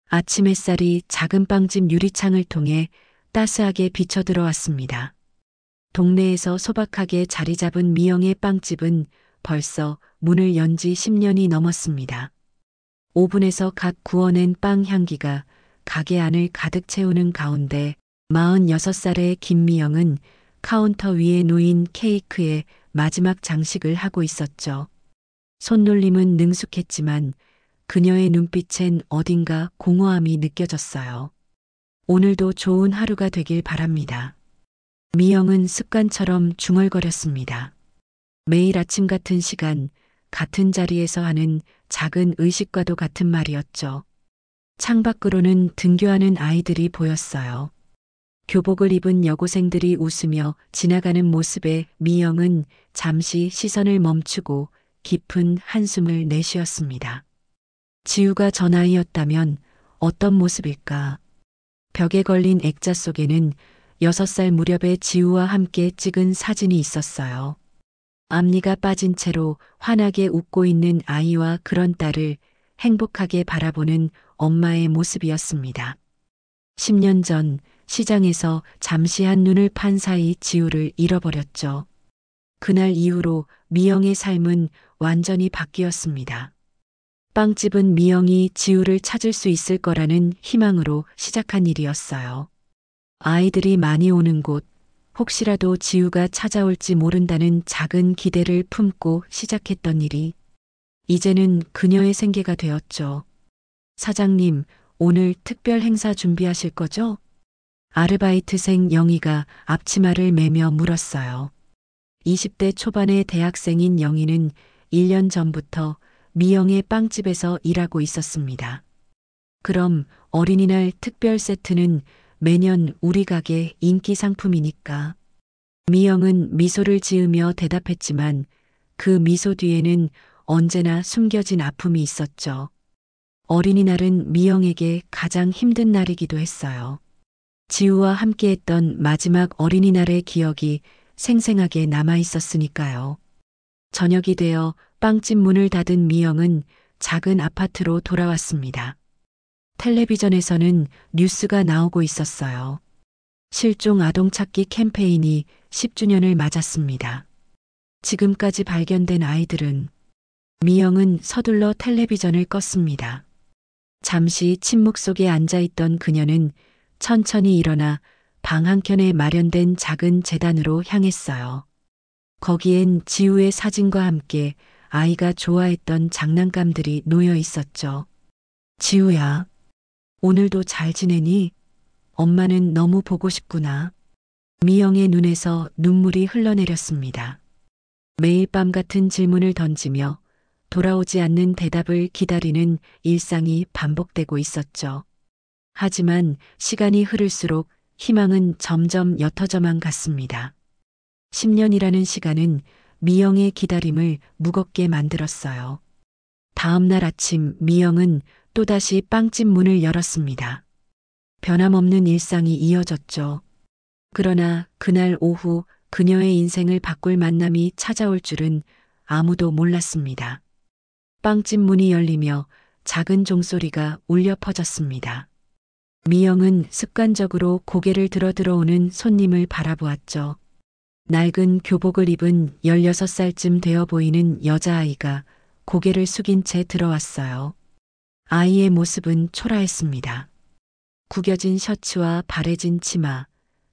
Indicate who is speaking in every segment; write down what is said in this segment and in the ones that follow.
Speaker 1: 아침 햇살이 작은 빵집 유리창을 통해 따스하게 비쳐 들어왔습니다. 동네에서 소박하게 자리 잡은 미영의 빵집은 벌써 문을 연 지 10년이 넘었습니다. 오븐에서 갓 구워낸 빵 향기가 가게 안을 가득 채우는 가운데 46살의 김미영은 카운터 위에 놓인 케이크에 마지막 장식을 하고 있었죠. 손놀림은 능숙했지만 그녀의 눈빛엔 어딘가 공허함이 느껴졌어요. 오늘도 좋은 하루가 되길 바랍니다. 미영은 습관처럼 중얼거렸습니다. 매일 아침 같은 시간, 같은 자리에서 하는 작은 의식과도 같은 말이었죠. 창밖으로는 등교하는 아이들이 보였어요. 교복을 입은 여고생들이 웃으며 지나가는 모습에 미영은 잠시 시선을 멈추고 깊은 한숨을 내쉬었습니다. 지우가 저 나이였다면 어떤 모습일까? 벽에 걸린 액자 속에는 6살 무렵의 지우와 함께 찍은 사진이 있었어요. 앞니가 빠진 채로 환하게 웃고 있는 아이와 그런 딸을 행복하게 바라보는 엄마의 모습이었습니다. 10년 전 시장에서 잠시 한눈을 판 사이 지우를 잃어버렸죠. 그날 이후로 미영의 삶은 완전히 바뀌었습니다. 빵집은 미영이 지우를 찾을 수 있을 거라는 희망으로 시작한 일이었어요. 아이들이 많이 오는 곳, 혹시라도 지우가 찾아올지 모른다는 작은 기대를 품고 시작했던 일이 이제는 그녀의 생계가 되었죠. 사장님, 오늘 특별 행사 준비하실 거죠? 아르바이트생 영희가 앞치마를 매며 물었어요. 20대 초반의 대학생인 영희는 1년 전부터 미영의 빵집에서 일하고 있었습니다. 그럼 어린이날 특별 세트는 매년 우리 가게 인기 상품이니까. 미영은 미소를 지으며 대답했지만 그 미소 뒤에는 언제나 숨겨진 아픔이 있었죠. 어린이날은 미영에게 가장 힘든 날이기도 했어요. 지우와 함께했던 마지막 어린이날의 기억이 생생하게 남아 있었으니까요. 저녁이 되어 빵집 문을 닫은 미영은 작은 아파트로 돌아왔습니다. 텔레비전에서는 뉴스가 나오고 있었어요. 실종 아동 찾기 캠페인이 10주년을 맞았습니다. 지금까지 발견된 아이들은 미영은 서둘러 텔레비전을 껐습니다. 잠시 침묵 속에 앉아있던 그녀는 천천히 일어나 방 한켠에 마련된 작은 재단으로 향했어요. 거기엔 지우의 사진과 함께 아이가 좋아했던 장난감들이 놓여 있었죠. 지우야, 오늘도 잘 지내니? 엄마는 너무 보고 싶구나. 미영의 눈에서 눈물이 흘러내렸습니다. 매일 밤 같은 질문을 던지며 돌아오지 않는 대답을 기다리는 일상이 반복되고 있었죠. 하지만 시간이 흐를수록 희망은 점점 옅어져만 갔습니다. 10년이라는 시간은 미영의 기다림을 무겁게 만들었어요. 다음 날 아침 미영은 또다시 빵집 문을 열었습니다. 변함없는 일상이 이어졌죠. 그러나 그날 오후 그녀의 인생을 바꿀 만남이 찾아올 줄은 아무도 몰랐습니다. 빵집 문이 열리며 작은 종소리가 울려 퍼졌습니다. 미영은 습관적으로 고개를 들어 들어오는 손님을 바라보았죠. 낡은 교복을 입은 16살쯤 되어 보이는 여자아이가 고개를 숙인 채 들어왔어요. 아이의 모습은 초라했습니다. 구겨진 셔츠와 바래진 치마,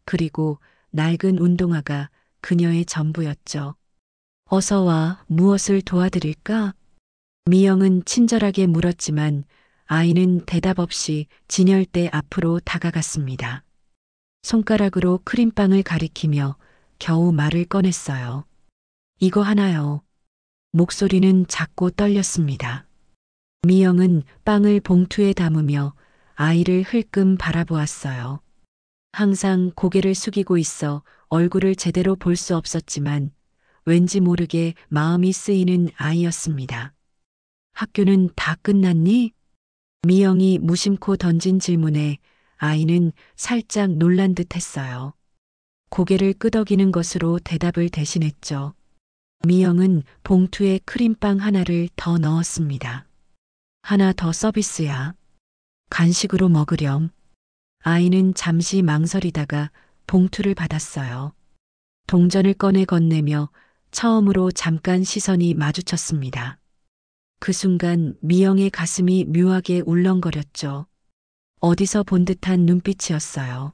Speaker 1: 그리고 낡은 운동화가 그녀의 전부였죠. 어서 와, 무엇을 도와드릴까? 미영은 친절하게 물었지만 아이는 대답 없이 진열대 앞으로 다가갔습니다. 손가락으로 크림빵을 가리키며 겨우 말을 꺼냈어요. 이거 하나요. 목소리는 작고 떨렸습니다. 미영은 빵을 봉투에 담으며 아이를 흘끔 바라보았어요. 항상 고개를 숙이고 있어 얼굴을 제대로 볼 수 없었지만 왠지 모르게 마음이 쓰이는 아이였습니다. 학교는 다 끝났니? 미영이 무심코 던진 질문에 아이는 살짝 놀란 듯 했어요. 고개를 끄덕이는 것으로 대답을 대신했죠. 미영은 봉투에 크림빵 하나를 더 넣었습니다. 하나 더 서비스야. 간식으로 먹으렴. 아이는 잠시 망설이다가 봉투를 받았어요. 동전을 꺼내 건네며 처음으로 잠깐 시선이 마주쳤습니다. 그 순간 미영의 가슴이 묘하게 울렁거렸죠. 어디서 본 듯한 눈빛이었어요.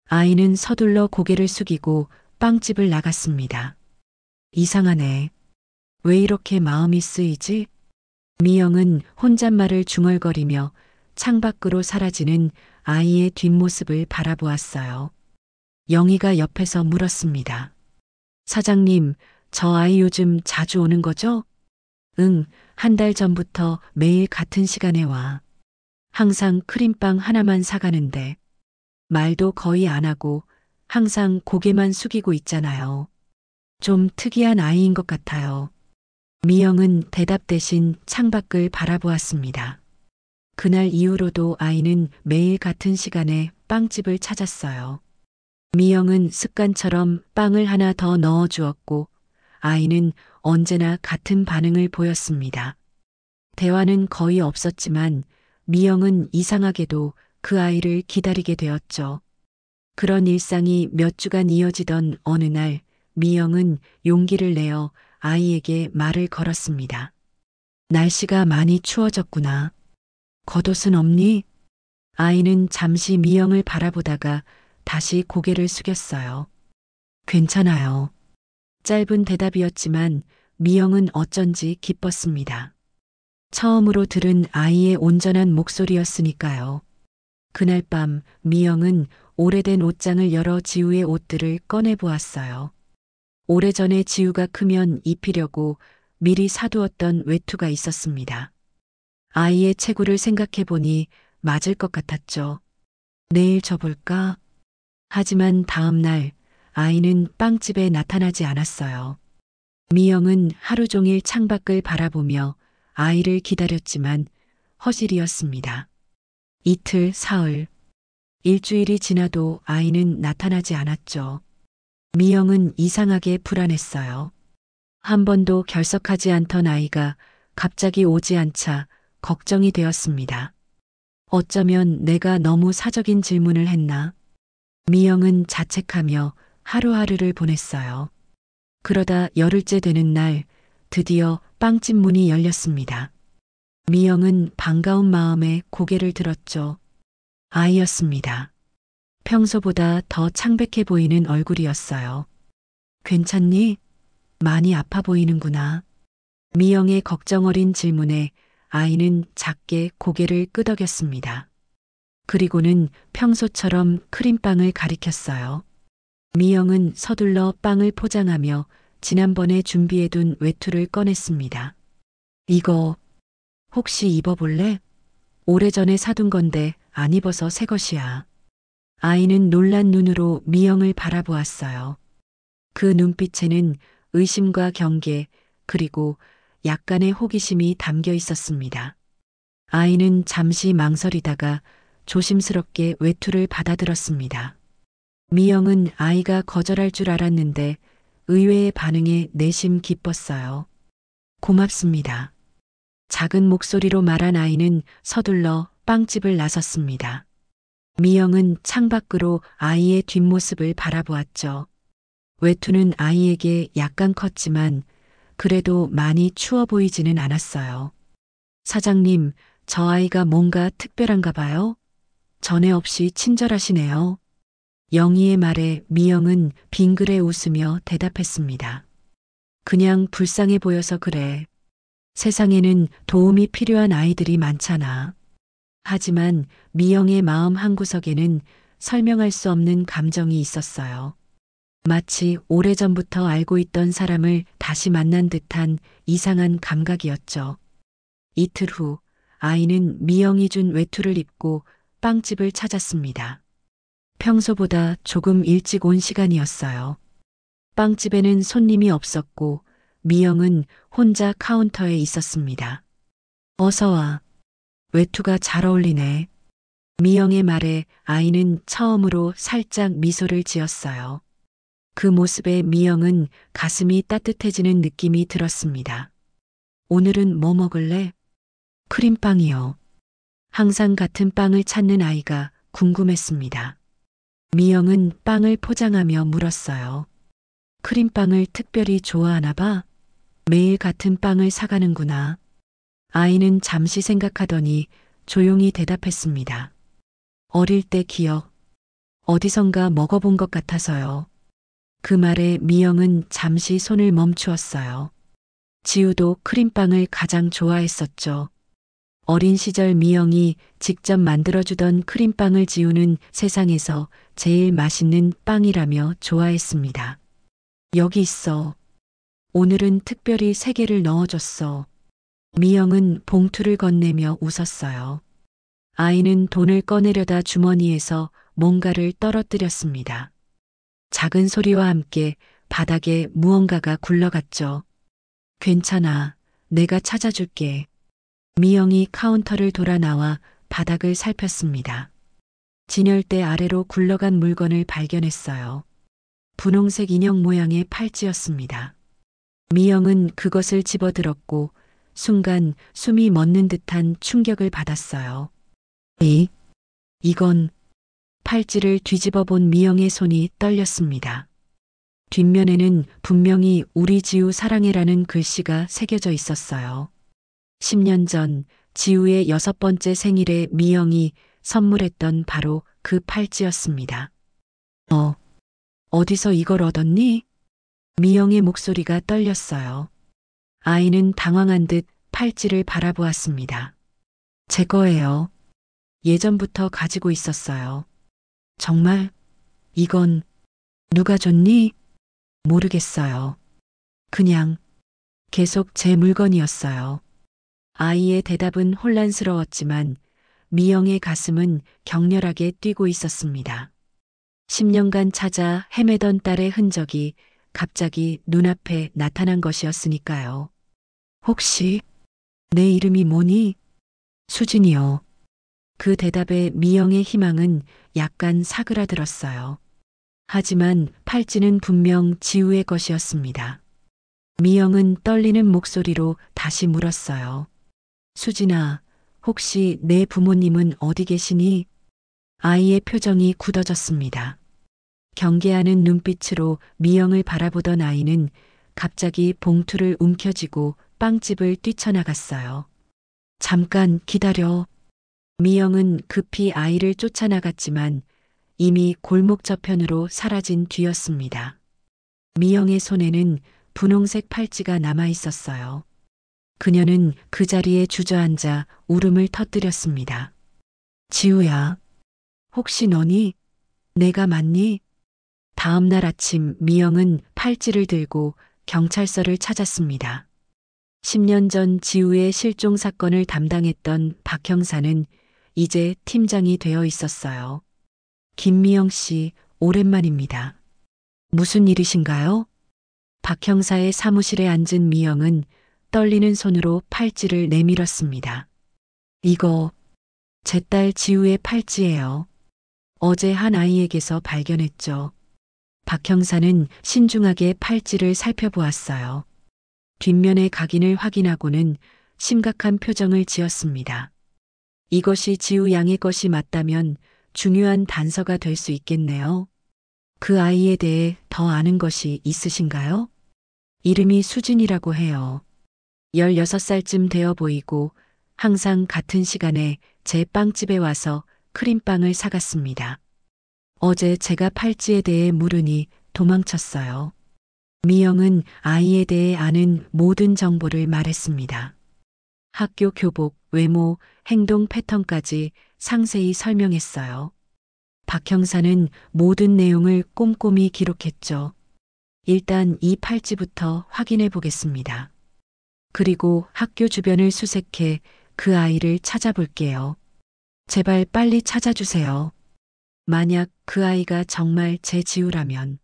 Speaker 1: 아이는 서둘러 고개를 숙이고 빵집을 나갔습니다. 이상하네. 왜 이렇게 마음이 쓰이지? 미영은 혼잣말을 중얼거리며 창밖으로 사라지는 아이의 뒷모습을 바라보았어요. 영희가 옆에서 물었습니다. 사장님, 저 아이 요즘 자주 오는 거죠? 응, 한 달 전부터 매일 같은 시간에 와. 항상 크림빵 하나만 사가는데 말도 거의 안 하고 항상 고개만 숙이고 있잖아요. 좀 특이한 아이인 것 같아요. 미영은 대답 대신 창밖을 바라보았습니다. 그날 이후로도 아이는 매일 같은 시간에 빵집을 찾았어요. 미영은 습관처럼 빵을 하나 더 넣어 주었고 아이는 언제나 같은 반응을 보였습니다. 대화는 거의 없었지만 미영은 이상하게도 그 아이를 기다리게 되었죠. 그런 일상이 몇 주간 이어지던 어느 날 미영은 용기를 내어 아이에게 말을 걸었습니다. 날씨가 많이 추워졌구나. 겉옷은 없니? 아이는 잠시 미영을 바라보다가 다시 고개를 숙였어요. 괜찮아요. 짧은 대답이었지만 미영은 어쩐지 기뻤습니다. 처음으로 들은 아이의 온전한 목소리였으니까요. 그날 밤 미영은 오래된 옷장을 열어 지우의 옷들을 꺼내보았어요. 오래전에 지우가 크면 입히려고 미리 사두었던 외투가 있었습니다. 아이의 체구를 생각해보니 맞을 것 같았죠. 내일 접을까? 하지만 다음 날 아이는 빵집에 나타나지 않았어요. 미영은 하루 종일 창밖을 바라보며 아이를 기다렸지만 허실이었습니다. 이틀, 사흘, 일주일이 지나도 아이는 나타나지 않았죠. 미영은 이상하게 불안했어요. 한 번도 결석하지 않던 아이가 갑자기 오지 않자 걱정이 되었습니다. 어쩌면 내가 너무 사적인 질문을 했나? 미영은 자책하며 하루하루를 보냈어요. 그러다 열흘째 되는 날 드디어 빵집 문이 열렸습니다. 미영은 반가운 마음에 고개를 들었죠. 아이였습니다. 평소보다 더 창백해 보이는 얼굴이었어요. 괜찮니? 많이 아파 보이는구나. 미영의 걱정 어린 질문에 아이는 작게 고개를 끄덕였습니다. 그리고는 평소처럼 크림빵을 가리켰어요. 미영은 서둘러 빵을 포장하며 지난번에 준비해둔 외투를 꺼냈습니다. 이거 혹시 입어볼래? 오래전에 사둔 건데 안 입어서 새 것이야. 아이는 놀란 눈으로 미영을 바라보았어요. 그 눈빛에는 의심과 경계 그리고 약간의 호기심이 담겨 있었습니다. 아이는 잠시 망설이다가 조심스럽게 외투를 받아들었습니다. 미영은 아이가 거절할 줄 알았는데 의외의 반응에 내심 기뻤어요. 고맙습니다. 작은 목소리로 말한 아이는 서둘러 빵집을 나섰습니다. 미영은 창밖으로 아이의 뒷모습을 바라보았죠. 외투는 아이에게 약간 컸지만 그래도 많이 추워 보이지는 않았어요. 사장님, 저 아이가 뭔가 특별한가 봐요? 전에 없이 친절하시네요. 영희의 말에 미영은 빙그레 웃으며 대답했습니다. 그냥 불쌍해 보여서 그래. 세상에는 도움이 필요한 아이들이 많잖아. 하지만 미영의 마음 한구석에는 설명할 수 없는 감정이 있었어요. 마치 오래전부터 알고 있던 사람을 다시 만난 듯한 이상한 감각이었죠. 이틀 후 아이는 미영이 준 외투를 입고 빵집을 찾았습니다. 평소보다 조금 일찍 온 시간이었어요. 빵집에는 손님이 없었고 미영은 혼자 카운터에 있었습니다. 어서 와. 외투가 잘 어울리네. 미영의 말에 아이는 처음으로 살짝 미소를 지었어요. 그 모습에 미영은 가슴이 따뜻해지는 느낌이 들었습니다. 오늘은 뭐 먹을래? 크림빵이요. 항상 같은 빵을 찾는 아이가 궁금했습니다. 미영은 빵을 포장하며 물었어요. 크림빵을 특별히 좋아하나 봐? 매일 같은 빵을 사가는구나. 아이는 잠시 생각하더니 조용히 대답했습니다. 어릴 때 기억, 어디선가 먹어본 것 같아서요. 그 말에 미영은 잠시 손을 멈추었어요. 지우도 크림빵을 가장 좋아했었죠. 어린 시절 미영이 직접 만들어주던 크림빵을 지우는 세상에서 제일 맛있는 빵이라며 좋아했습니다. 여기 있어. 오늘은 특별히 3개를 넣어줬어. 미영은 봉투를 건네며 웃었어요. 아이는 돈을 꺼내려다 주머니에서 뭔가를 떨어뜨렸습니다. 작은 소리와 함께 바닥에 무언가가 굴러갔죠. 괜찮아. 내가 찾아줄게. 미영이 카운터를 돌아 나와 바닥을 살폈습니다. 진열대 아래로 굴러간 물건을 발견했어요. 분홍색 인형 모양의 팔찌였습니다. 미영은 그것을 집어들었고 순간 숨이 멎는 듯한 충격을 받았어요. 이건 팔찌를 뒤집어 본 미영의 손이 떨렸습니다. 뒷면에는 분명히 우리 지우 사랑해라는 글씨가 새겨져 있었어요. 10년 전 지우의 6번째 생일에 미영이 선물했던 바로 그 팔찌였습니다. 어디서 이걸 얻었니? 미영의 목소리가 떨렸어요. 아이는 당황한 듯 팔찌를 바라보았습니다. 제 거예요. 예전부터 가지고 있었어요. 정말? 이건 누가 줬니? 모르겠어요. 그냥 계속 제 물건이었어요. 아이의 대답은 혼란스러웠지만 미영의 가슴은 격렬하게 뛰고 있었습니다. 10년간 찾아 헤매던 딸의 흔적이 갑자기 눈앞에 나타난 것이었으니까요. 혹시 내 이름이 뭐니? 수진이요. 그 대답에 미영의 희망은 약간 사그라들었어요. 하지만 팔찌는 분명 지우의 것이었습니다. 미영은 떨리는 목소리로 다시 물었어요. 수진아, 혹시 내 부모님은 어디 계시니? 아이의 표정이 굳어졌습니다. 경계하는 눈빛으로 미영을 바라보던 아이는 갑자기 봉투를 움켜쥐고 빵집을 뛰쳐나갔어요. 잠깐 기다려. 미영은 급히 아이를 쫓아나갔지만 이미 골목 저편으로 사라진 뒤였습니다. 미영의 손에는 분홍색 팔찌가 남아 있었어요. 그녀는 그 자리에 주저앉아 울음을 터뜨렸습니다. 지우야, 혹시 너니? 내가 맞니? 다음 날 아침 미영은 팔찌를 들고 경찰서를 찾았습니다. 10년 전 지우의 실종 사건을 담당했던 박 형사는 이제 팀장이 되어 있었어요. 김미영 씨, 오랜만입니다. 무슨 일이신가요? 박 형사의 사무실에 앉은 미영은 떨리는 손으로 팔찌를 내밀었습니다. 이거 제 딸 지우의 팔찌예요. 어제 한 아이에게서 발견했죠. 박 형사는 신중하게 팔찌를 살펴보았어요. 뒷면의 각인을 확인하고는 심각한 표정을 지었습니다. 이것이 지우 양의 것이 맞다면 중요한 단서가 될 수 있겠네요. 그 아이에 대해 더 아는 것이 있으신가요? 이름이 수진이라고 해요. 16살쯤 되어 보이고 항상 같은 시간에 제 빵집에 와서 크림빵을 사갔습니다. 어제 제가 팔찌에 대해 물으니 도망쳤어요. 미영은 아이에 대해 아는 모든 정보를 말했습니다. 학교 교복, 외모, 행동 패턴까지 상세히 설명했어요. 박 형사는 모든 내용을 꼼꼼히 기록했죠. 일단 이 팔찌부터 확인해 보겠습니다. 그리고 학교 주변을 수색해 그 아이를 찾아볼게요. 제발 빨리 찾아주세요. 만약 그 아이가 정말 제 지우라면.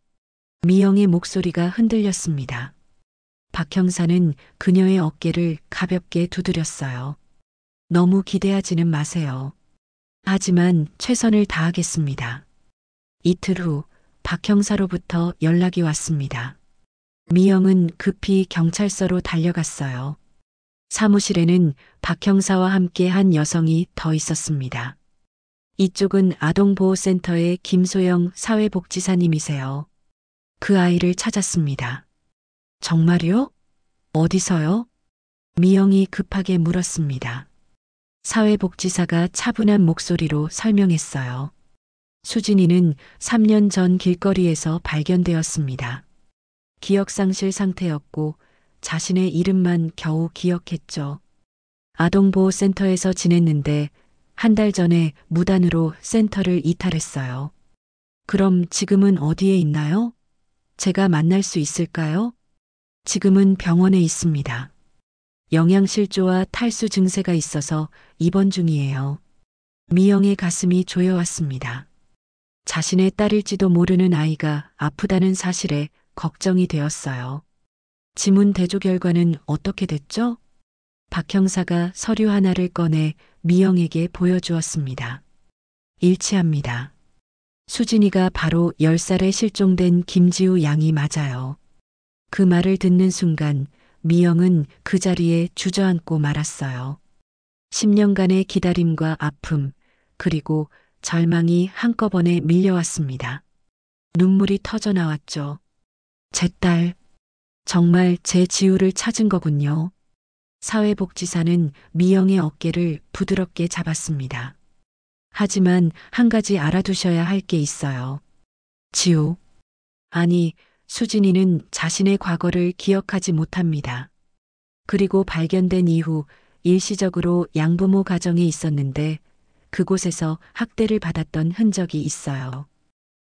Speaker 1: 미영의 목소리가 흔들렸습니다. 박 형사는 그녀의 어깨를 가볍게 두드렸어요. 너무 기대하지는 마세요. 하지만 최선을 다하겠습니다. 이틀 후 박 형사로부터 연락이 왔습니다. 미영은 급히 경찰서로 달려갔어요. 사무실에는 박 형사와 함께 한 여성이 더 있었습니다. 이쪽은 아동보호센터의 김소영 사회복지사님이세요. 그 아이를 찾았습니다. 정말요? 어디서요? 미영이 급하게 물었습니다. 사회복지사가 차분한 목소리로 설명했어요. 수진이는 3년 전 길거리에서 발견되었습니다. 기억상실 상태였고 자신의 이름만 겨우 기억했죠. 아동보호센터에서 지냈는데 한 달 전에 무단으로 센터를 이탈했어요. 그럼 지금은 어디에 있나요? 제가 만날 수 있을까요? 지금은 병원에 있습니다. 영양실조와 탈수 증세가 있어서 입원 중이에요. 미영의 가슴이 조여왔습니다. 자신의 딸일지도 모르는 아이가 아프다는 사실에 걱정이 되었어요. 지문 대조 결과는 어떻게 됐죠? 박 형사가 서류 하나를 꺼내 미영에게 보여주었습니다. 일치합니다. 수진이가 바로 10살에 실종된 김지우 양이 맞아요. 그 말을 듣는 순간 미영은 그 자리에 주저앉고 말았어요. 10년간의 기다림과 아픔, 그리고 절망이 한꺼번에 밀려왔습니다. 눈물이 터져 나왔죠. 제 딸, 정말 제 지우를 찾은 거군요. 사회복지사는 미영의 어깨를 부드럽게 잡았습니다. 하지만 한 가지 알아두셔야 할 게 있어요. 지우. 아니, 수진이는 자신의 과거를 기억하지 못합니다. 그리고 발견된 이후 일시적으로 양부모 가정에 있었는데 그곳에서 학대를 받았던 흔적이 있어요.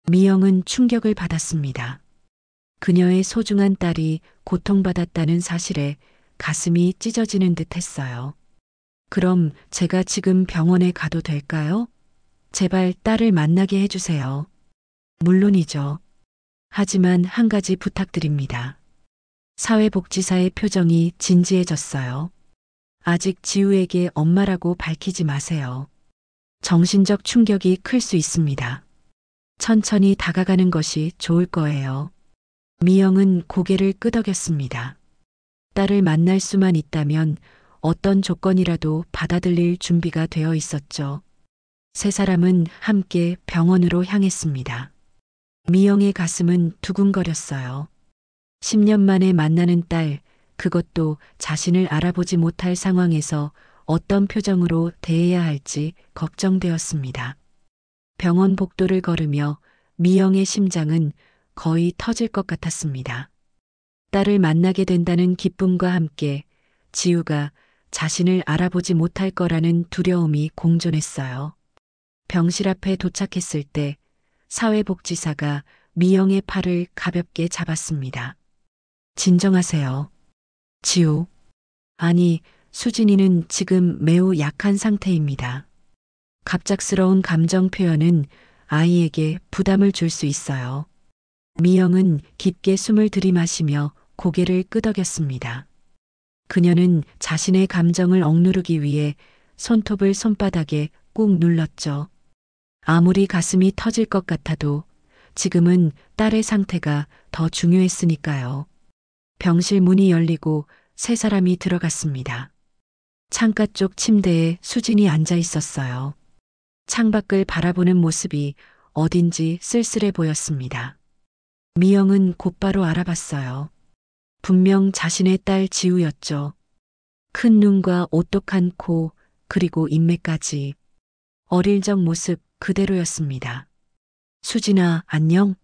Speaker 1: 미영은 충격을 받았습니다. 그녀의 소중한 딸이 고통받았다는 사실에 가슴이 찢어지는 듯 했어요. 그럼 제가 지금 병원에 가도 될까요? 제발 딸을 만나게 해주세요. 물론이죠. 하지만 한 가지 부탁드립니다. 사회복지사의 표정이 진지해졌어요. 아직 지우에게 엄마라고 밝히지 마세요. 정신적 충격이 클 수 있습니다. 천천히 다가가는 것이 좋을 거예요. 미영은 고개를 끄덕였습니다. 딸을 만날 수만 있다면 어떤 조건이라도 받아들일 준비가 되어 있었죠. 세 사람은 함께 병원으로 향했습니다. 미영의 가슴은 두근거렸어요. 10년 만에 만나는 딸, 그것도 자신을 알아보지 못할 상황에서 어떤 표정으로 대해야 할지 걱정되었습니다. 병원 복도를 걸으며 미영의 심장은 거의 터질 것 같았습니다. 딸을 만나게 된다는 기쁨과 함께 지우가 자신을 알아보지 못할 거라는 두려움이 공존했어요. 병실 앞에 도착했을 때 사회복지사가 미영의 팔을 가볍게 잡았습니다. 진정하세요. 지우. 아니, 수진이는 지금 매우 약한 상태입니다. 갑작스러운 감정 표현은 아이에게 부담을 줄 수 있어요. 미영은 깊게 숨을 들이마시며 고개를 끄덕였습니다. 그녀는 자신의 감정을 억누르기 위해 손톱을 손바닥에 꾹 눌렀죠. 아무리 가슴이 터질 것 같아도 지금은 딸의 상태가 더 중요했으니까요. 병실 문이 열리고 세 사람이 들어갔습니다. 창가 쪽 침대에 수진이 앉아 있었어요. 창밖을 바라보는 모습이 어딘지 쓸쓸해 보였습니다. 미영은 곧바로 알아봤어요. 분명 자신의 딸 지우였죠. 큰 눈과 오똑한 코, 그리고 인매까지. 어릴 적 모습 그대로였습니다. 수진아, 안녕?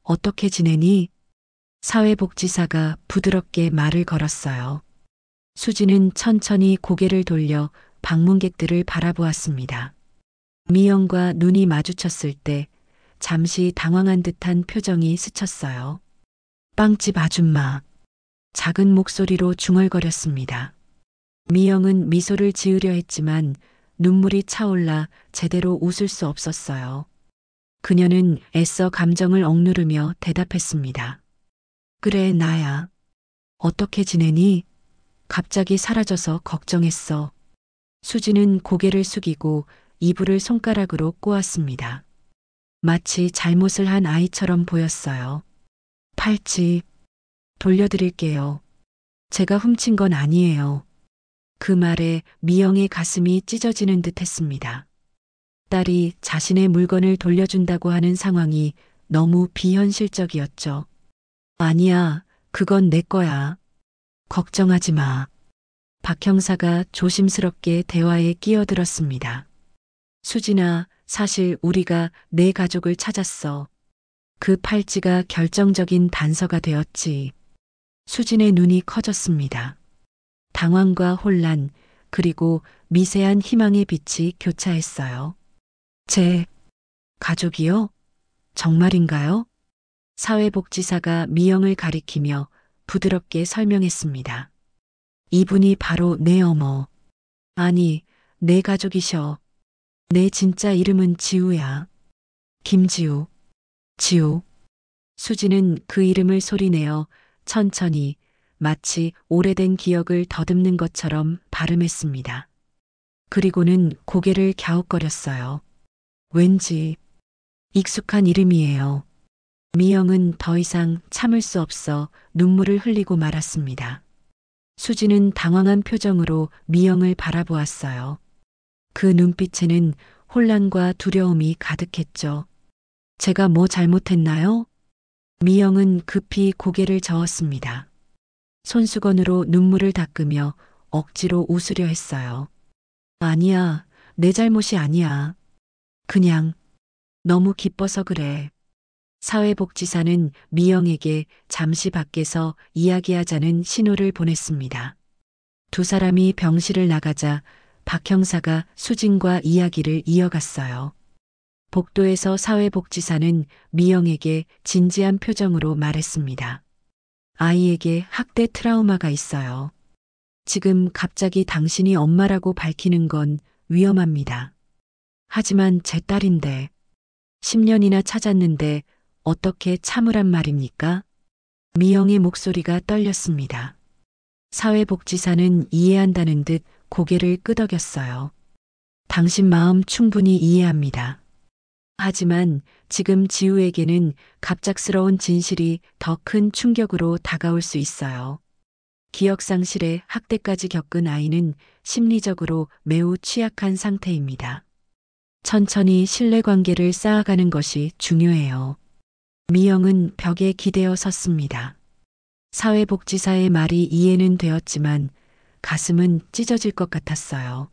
Speaker 1: 어떻게 지내니? 사회복지사가 부드럽게 말을 걸었어요. 수진은 천천히 고개를 돌려 방문객들을 바라보았습니다. 미영과 눈이 마주쳤을 때 잠시 당황한 듯한 표정이 스쳤어요. 빵집 아줌마. 작은 목소리로 중얼거렸습니다. 미영은 미소를 지으려 했지만 눈물이 차올라 제대로 웃을 수 없었어요. 그녀는 애써 감정을 억누르며 대답했습니다. 그래, 나야. 어떻게 지내니? 갑자기 사라져서 걱정했어. 수지는 고개를 숙이고 이불을 손가락으로 꼬았습니다. 마치 잘못을 한 아이처럼 보였어요. 팔찌 돌려드릴게요. 제가 훔친 건 아니에요. 그 말에 미영의 가슴이 찢어지는 듯 했습니다. 딸이 자신의 물건을 돌려준다고 하는 상황이 너무 비현실적이었죠. 아니야, 그건 내 거야. 걱정하지 마. 박 형사가 조심스럽게 대화에 끼어들었습니다. 수진아, 사실 우리가 내 가족을 찾았어. 그 팔찌가 결정적인 단서가 되었지. 수진의 눈이 커졌습니다. 당황과 혼란, 그리고 미세한 희망의 빛이 교차했어요. 제 가족이요? 정말인가요? 사회복지사가 미영을 가리키며 부드럽게 설명했습니다. 이분이 바로 내 어머. 아니, 내 가족이셔. 내 진짜 이름은 지우야. 김지우. 지우. 수지는 그 이름을 소리내어 천천히 마치 오래된 기억을 더듬는 것처럼 발음했습니다. 그리고는 고개를 갸웃거렸어요. 왠지 익숙한 이름이에요. 미영은 더 이상 참을 수 없어 눈물을 흘리고 말았습니다. 수지는 당황한 표정으로 미영을 바라보았어요. 그 눈빛에는 혼란과 두려움이 가득했죠. 제가 뭐 잘못했나요? 미영은 급히 고개를 저었습니다. 손수건으로 눈물을 닦으며 억지로 웃으려 했어요. 아니야, 내 잘못이 아니야. 그냥 너무 기뻐서 그래. 사회복지사는 미영에게 잠시 밖에서 이야기하자는 신호를 보냈습니다. 두 사람이 병실을 나가자 박 형사가 수진과 이야기를 이어갔어요. 복도에서 사회복지사는 미영에게 진지한 표정으로 말했습니다. 아이에게 학대 트라우마가 있어요. 지금 갑자기 당신이 엄마라고 밝히는 건 위험합니다. 하지만 제 딸인데 10년이나 찾았는데 어떻게 참으란 말입니까? 미영의 목소리가 떨렸습니다. 사회복지사는 이해한다는 듯 고개를 끄덕였어요. 당신 마음 충분히 이해합니다. 하지만 지금 지우에게는 갑작스러운 진실이 더 큰 충격으로 다가올 수 있어요. 기억상실에 학대까지 겪은 아이는 심리적으로 매우 취약한 상태입니다. 천천히 신뢰관계를 쌓아가는 것이 중요해요. 미영은 벽에 기대어 섰습니다. 사회복지사의 말이 이해는 되었지만 가슴은 찢어질 것 같았어요.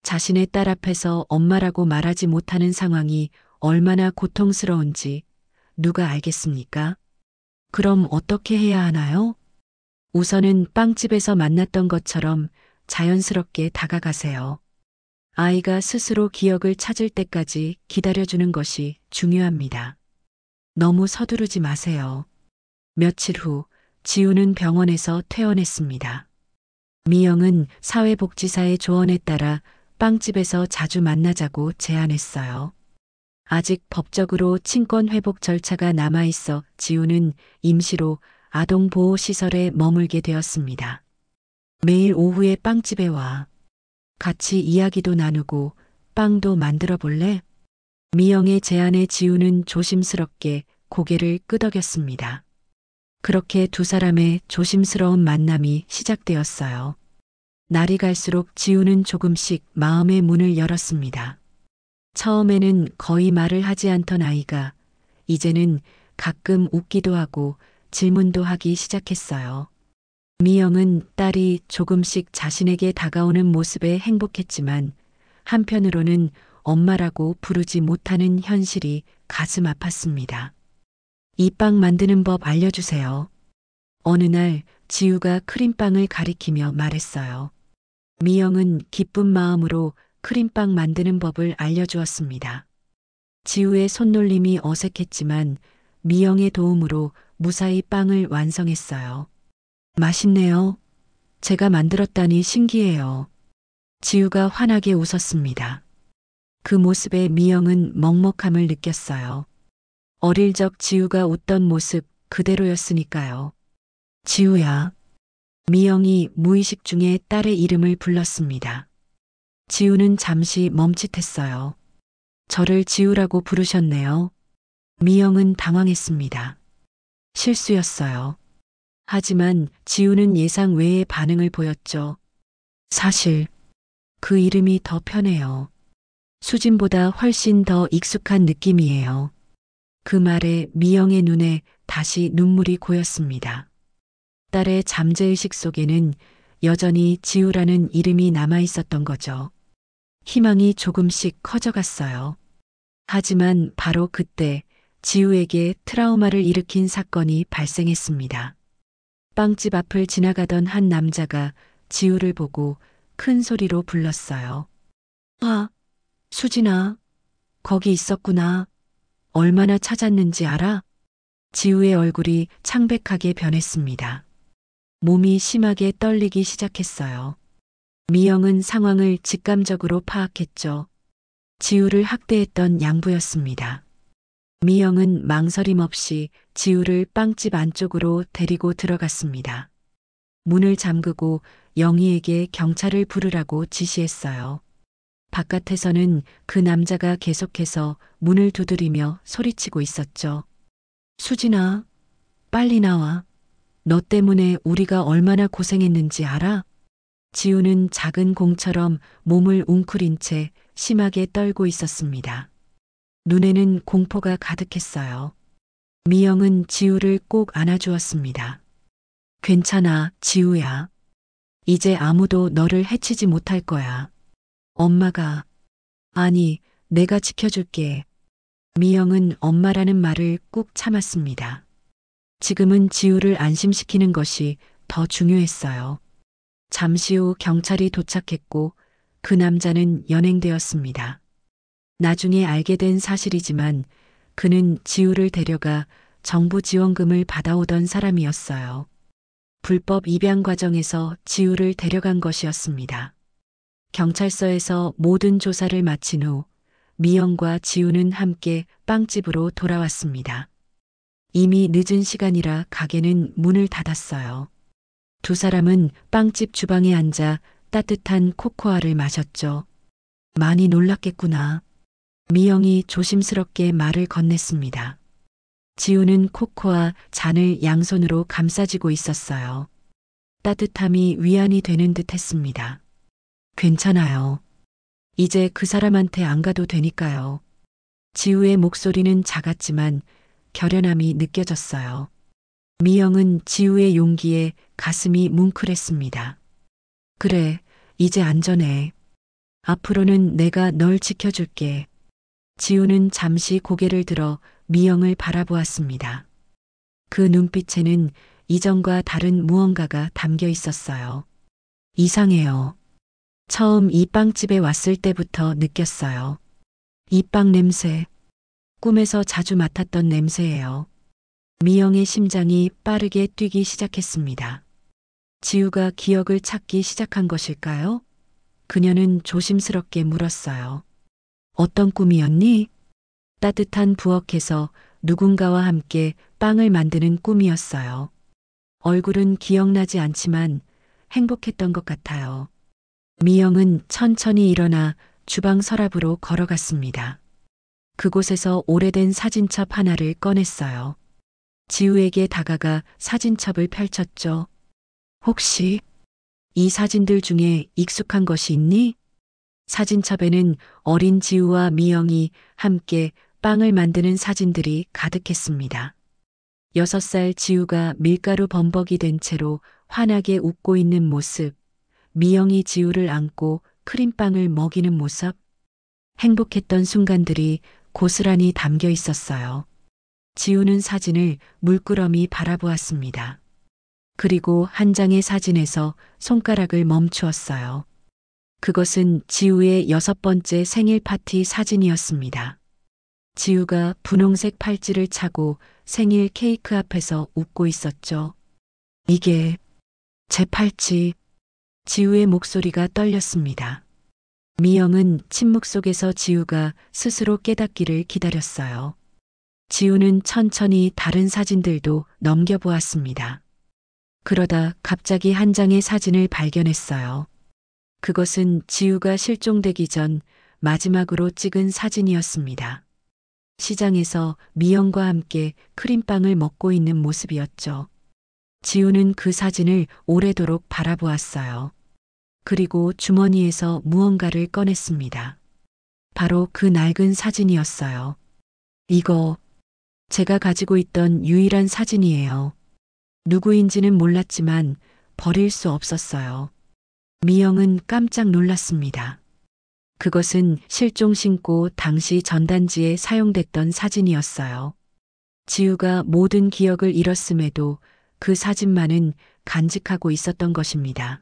Speaker 1: 자신의 딸 앞에서 엄마라고 말하지 못하는 상황이 얼마나 고통스러운지 누가 알겠습니까? 그럼 어떻게 해야 하나요? 우선은 빵집에서 만났던 것처럼 자연스럽게 다가가세요. 아이가 스스로 기억을 찾을 때까지 기다려주는 것이 중요합니다. 너무 서두르지 마세요. 며칠 후 지우는 병원에서 퇴원했습니다. 미영은 사회복지사의 조언에 따라 빵집에서 자주 만나자고 제안했어요. 아직 법적으로 친권 회복 절차가 남아있어 지우는 임시로 아동보호시설에 머물게 되었습니다. 매일 오후에 빵집에 와. 같이 이야기도 나누고 빵도 만들어 볼래? 미영의 제안에 지우는 조심스럽게 고개를 끄덕였습니다. 그렇게 두 사람의 조심스러운 만남이 시작되었어요. 날이 갈수록 지우는 조금씩 마음의 문을 열었습니다. 처음에는 거의 말을 하지 않던 아이가 이제는 가끔 웃기도 하고 질문도 하기 시작했어요. 미영은 딸이 조금씩 자신에게 다가오는 모습에 행복했지만 한편으로는 엄마라고 부르지 못하는 현실이 가슴 아팠습니다. 이 빵 만드는 법 알려주세요. 어느 날 지우가 크림빵을 가리키며 말했어요. 미영은 기쁜 마음으로 크림빵 만드는 법을 알려주었습니다. 지우의 손놀림이 어색했지만 미영의 도움으로 무사히 빵을 완성했어요. 맛있네요. 제가 만들었다니 신기해요. 지우가 환하게 웃었습니다. 그 모습에 미영은 먹먹함을 느꼈어요. 어릴 적 지우가 웃던 모습 그대로였으니까요. 지우야. 미영이 무의식 중에 딸의 이름을 불렀습니다. 지우는 잠시 멈칫했어요. 저를 지우라고 부르셨네요. 미영은 당황했습니다. 실수였어요. 하지만 지우는 예상 외의 반응을 보였죠. 사실 그 이름이 더 편해요. 수진보다 훨씬 더 익숙한 느낌이에요. 그 말에 미영의 눈에 다시 눈물이 고였습니다. 딸의 잠재의식 속에는 여전히 지우라는 이름이 남아 있었던 거죠. 희망이 조금씩 커져갔어요. 하지만 바로 그때 지우에게 트라우마를 일으킨 사건이 발생했습니다. 빵집 앞을 지나가던 한 남자가 지우를 보고 큰 소리로 불렀어요. 아, 수진아, 거기 있었구나. 얼마나 찾았는지 알아? 지우의 얼굴이 창백하게 변했습니다. 몸이 심하게 떨리기 시작했어요. 미영은 상황을 직감적으로 파악했죠. 지우를 학대했던 양부였습니다. 미영은 망설임 없이 지우를 빵집 안쪽으로 데리고 들어갔습니다. 문을 잠그고 영희에게 경찰을 부르라고 지시했어요. 바깥에서는 그 남자가 계속해서 문을 두드리며 소리치고 있었죠. 수진아, 빨리 나와. 너 때문에 우리가 얼마나 고생했는지 알아? 지우는 작은 공처럼 몸을 웅크린 채 심하게 떨고 있었습니다. 눈에는 공포가 가득했어요. 미영은 지우를 꼭 안아주었습니다. 괜찮아, 지우야. 이제 아무도 너를 해치지 못할 거야. 엄마가, 아니, 내가 지켜줄게. 미영은 엄마라는 말을 꾹 참았습니다. 지금은 지우를 안심시키는 것이 더 중요했어요. 잠시 후 경찰이 도착했고 그 남자는 연행되었습니다. 나중에 알게 된 사실이지만 그는 지우를 데려가 정부 지원금을 받아오던 사람이었어요. 불법 입양 과정에서 지우를 데려간 것이었습니다. 경찰서에서 모든 조사를 마친 후 미영과 지우는 함께 빵집으로 돌아왔습니다. 이미 늦은 시간이라 가게는 문을 닫았어요. 두 사람은 빵집 주방에 앉아 따뜻한 코코아를 마셨죠. 많이 놀랐겠구나. 미영이 조심스럽게 말을 건넸습니다. 지우는 코코아 잔을 양손으로 감싸쥐고 있었어요. 따뜻함이 위안이 되는 듯 했습니다. 괜찮아요. 이제 그 사람한테 안 가도 되니까요. 지우의 목소리는 작았지만 결연함이 느껴졌어요. 미영은 지우의 용기에 가슴이 뭉클했습니다. 그래, 이제 안전해. 앞으로는 내가 널 지켜줄게. 지우는 잠시 고개를 들어 미영을 바라보았습니다. 그 눈빛에는 이전과 다른 무언가가 담겨 있었어요. 이상해요. 처음 이 빵집에 왔을 때부터 느꼈어요. 이 빵 냄새. 꿈에서 자주 맡았던 냄새예요. 미영의 심장이 빠르게 뛰기 시작했습니다. 지우가 기억을 찾기 시작한 것일까요? 그녀는 조심스럽게 물었어요. 어떤 꿈이었니? 따뜻한 부엌에서 누군가와 함께 빵을 만드는 꿈이었어요. 얼굴은 기억나지 않지만 행복했던 것 같아요. 미영은 천천히 일어나 주방 서랍으로 걸어갔습니다. 그곳에서 오래된 사진첩 하나를 꺼냈어요. 지우에게 다가가 사진첩을 펼쳤죠. 혹시 이 사진들 중에 익숙한 것이 있니? 사진첩에는 어린 지우와 미영이 함께 빵을 만드는 사진들이 가득했습니다. 6살 지우가 밀가루 범벅이 된 채로 환하게 웃고 있는 모습, 미영이 지우를 안고 크림빵을 먹이는 모습, 행복했던 순간들이 고스란히 담겨 있었어요. 지우는 사진을 물끄러미 바라보았습니다. 그리고 한 장의 사진에서 손가락을 멈추었어요. 그것은 지우의 6번째 생일 파티 사진이었습니다. 지우가 분홍색 팔찌를 차고 생일 케이크 앞에서 웃고 있었죠. 이게 제 팔찌. 지우의 목소리가 떨렸습니다. 미영은 침묵 속에서 지우가 스스로 깨닫기를 기다렸어요. 지우는 천천히 다른 사진들도 넘겨보았습니다. 그러다 갑자기 한 장의 사진을 발견했어요. 그것은 지우가 실종되기 전 마지막으로 찍은 사진이었습니다. 시장에서 미영과 함께 크림빵을 먹고 있는 모습이었죠. 지우는 그 사진을 오래도록 바라보았어요. 그리고 주머니에서 무언가를 꺼냈습니다. 바로 그 낡은 사진이었어요. 이거 제가 가지고 있던 유일한 사진이에요. 누구인지는 몰랐지만 버릴 수 없었어요. 미영은 깜짝 놀랐습니다. 그것은 실종 신고 당시 전단지에 사용됐던 사진이었어요. 지우가 모든 기억을 잃었음에도 그 사진만은 간직하고 있었던 것입니다.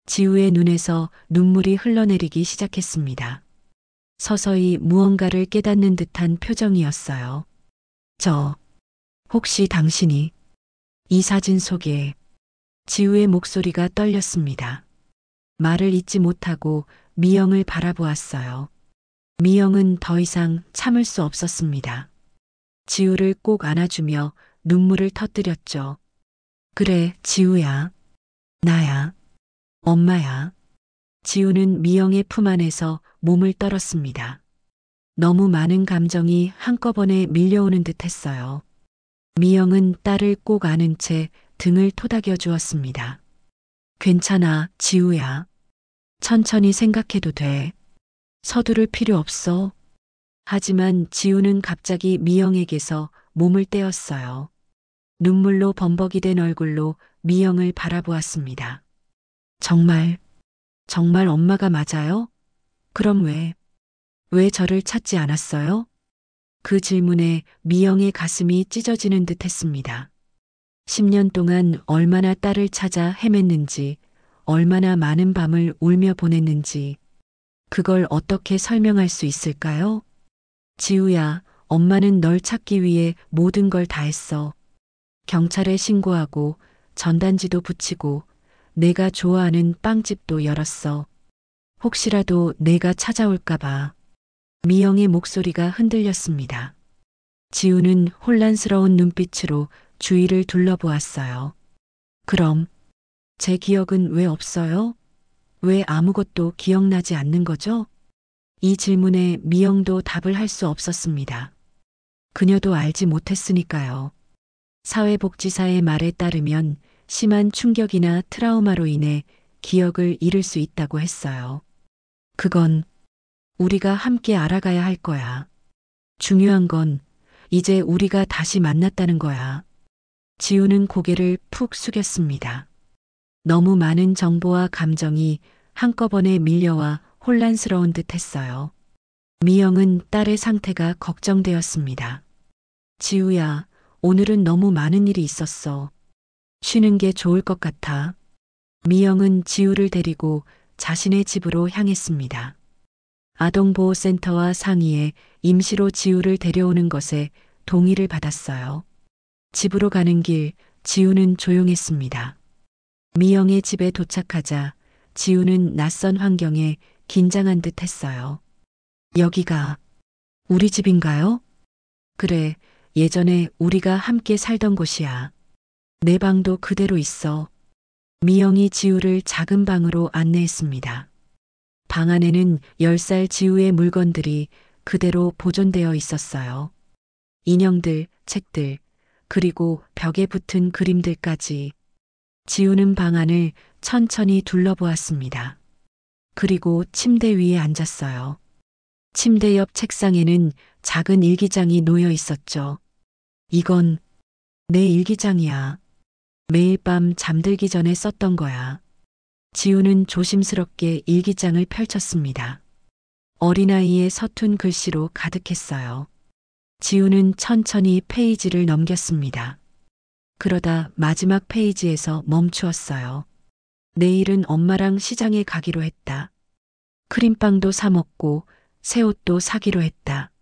Speaker 1: 지우의 눈에서 눈물이 흘러내리기 시작했습니다. 서서히 무언가를 깨닫는 듯한 표정이었어요. 혹시 당신이 이 사진 속에 지우의 목소리가 떨렸습니다. 말을 잇지 못하고 미영을 바라보았어요. 미영은 더 이상 참을 수 없었습니다. 지우를 꼭 안아주며 눈물을 터뜨렸죠. 그래, 지우야. 나야. 엄마야. 지우는 미영의 품 안에서 몸을 떨었습니다. 너무 많은 감정이 한꺼번에 밀려오는 듯 했어요. 미영은 딸을 꼭 안은 채 등을 토닥여 주었습니다. 괜찮아, 지우야. 천천히 생각해도 돼. 서두를 필요 없어. 하지만 지우는 갑자기 미영에게서 몸을 떼었어요. 눈물로 범벅이 된 얼굴로 미영을 바라보았습니다. 정말 엄마가 맞아요? 그럼 왜 저를 찾지 않았어요? 그 질문에 미영의 가슴이 찢어지는 듯 했습니다. 10년 동안 얼마나 딸을 찾아 헤맸는지, 얼마나 많은 밤을 울며 보냈는지, 그걸 어떻게 설명할 수 있을까요? 지우야, 엄마는 널 찾기 위해 모든 걸 다 했어. 경찰에 신고하고, 전단지도 붙이고, 내가 좋아하는 빵집도 열었어. 혹시라도 내가 찾아올까봐. 미영의 목소리가 흔들렸습니다. 지우는 혼란스러운 눈빛으로 주위를 둘러보았어요. 그럼 제 기억은 왜 없어요? 왜 아무것도 기억나지 않는 거죠? 이 질문에 미영도 답을 할 수 없었습니다. 그녀도 알지 못했으니까요. 사회복지사의 말에 따르면 심한 충격이나 트라우마로 인해 기억을 잃을 수 있다고 했어요. 그건 우리가 함께 알아가야 할 거야. 중요한 건 이제 우리가 다시 만났다는 거야. 지우는 고개를 푹 숙였습니다. 너무 많은 정보와 감정이 한꺼번에 밀려와 혼란스러운 듯 했어요. 미영은 딸의 상태가 걱정되었습니다. 지우야, 오늘은 너무 많은 일이 있었어. 쉬는 게 좋을 것 같아. 미영은 지우를 데리고 자신의 집으로 향했습니다. 아동보호센터와 상의해 임시로 지우를 데려오는 것에 동의를 받았어요. 집으로 가는 길, 지우는 조용했습니다. 미영의 집에 도착하자 지우는 낯선 환경에 긴장한 듯 했어요. 여기가 우리 집인가요? 그래, 예전에 우리가 함께 살던 곳이야. 내 방도 그대로 있어. 미영이 지우를 작은 방으로 안내했습니다. 방 안에는 10살 지우의 물건들이 그대로 보존되어 있었어요. 인형들, 책들, 그리고 벽에 붙은 그림들까지. 지우는 방 안을 천천히 둘러보았습니다. 그리고 침대 위에 앉았어요. 침대 옆 책상에는 작은 일기장이 놓여 있었죠. 이건 내 일기장이야. 매일 밤 잠들기 전에 썼던 거야. 지우는 조심스럽게 일기장을 펼쳤습니다. 어린아이의 서툰 글씨로 가득했어요. 지우는 천천히 페이지를 넘겼습니다. 그러다 마지막 페이지에서 멈추었어요. 내일은 엄마랑 시장에 가기로 했다. 크림빵도 사 먹고 새 옷도 사기로 했다.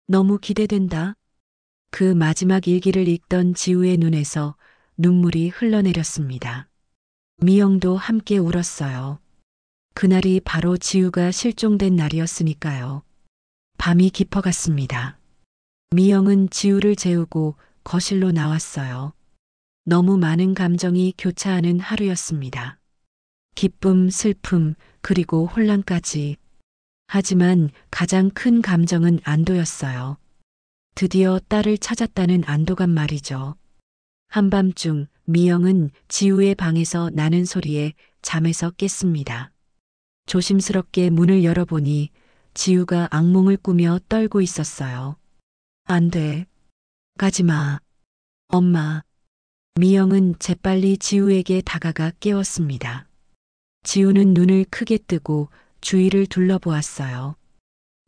Speaker 1: 너무 기대된다. 그 마지막 일기를 읽던 지우의 눈에서 눈물이 흘러내렸습니다. 미영도 함께 울었어요. 그날이 바로 지우가 실종된 날이었으니까요. 밤이 깊어갔습니다. 미영은 지우를 재우고 거실로 나왔어요. 너무 많은 감정이 교차하는 하루였습니다. 기쁨, 슬픔, 그리고 혼란까지. 하지만 가장 큰 감정은 안도였어요. 드디어 딸을 찾았다는 안도감 말이죠. 한밤중 미영은 지우의 방에서 나는 소리에 잠에서 깼습니다. 조심스럽게 문을 열어보니 지우가 악몽을 꾸며 떨고 있었어요. 안 돼. 가지 마. 엄마. 미영은 재빨리 지우에게 다가가 깨웠습니다. 지우는 눈을 크게 뜨고 주위를 둘러보았어요.